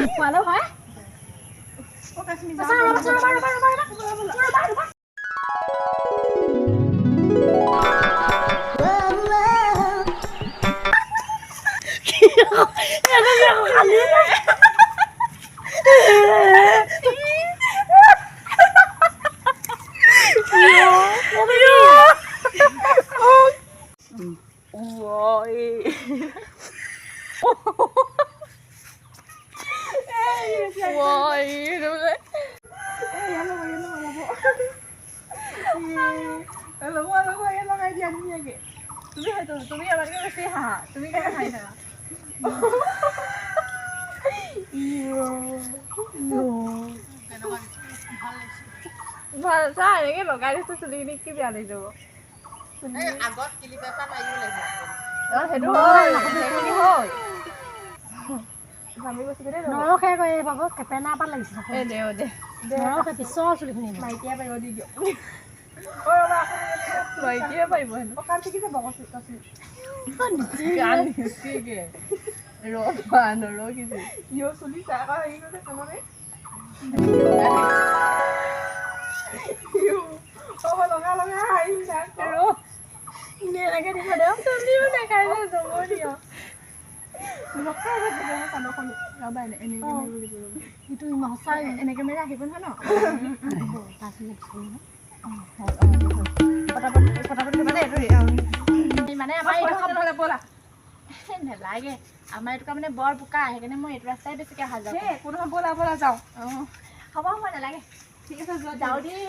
পোৱালো হয় তুমি আমাকে বেশি হাহা তুমি কেন খাই না ভাল চা এনেকে লগাই দিছো চুলিখিনি কি বেয়া লাগি যাব আগত কিলিপ এটা মাৰিব লাগিব সেইটো হয় সেইখিনি হয় নৰখে কয় বাবু কেপেনা পাত লাগিছে এ দে দে নৰখে পিছৰ চুলিখিনি মাইকিয়া পাৰিব দি দিয়ক মাইকিয়া পাৰিব হেনো কাম শিকিছে বগচ নিচিকে ৰবা নৰখিছে ইও চুলি চাকা হেৰি কৰিছে কামনে লগা লগা হাঁহি ৰ ইনে লাগে দিব দে চুলিও দেখাই যে যাব দিয় নখাই যাব কাণখন ৰবা এনেকে মাৰিব লাগিব ইটো নচাই এনেকে মাৰি আহিব নহয় ন মানে আমাৰ এইটো ব'লা নেলাগে আমাৰ এইটো মানে বৰ বোকা সেইকাৰণে মই এইটো ৰাস্তাই বেছিকৈ অহা যাওঁ একো নহয় ব'লা ব'লা যাওঁ অঁ হ'ব মই নালাগে ঠিক আছে যাওঁ দেই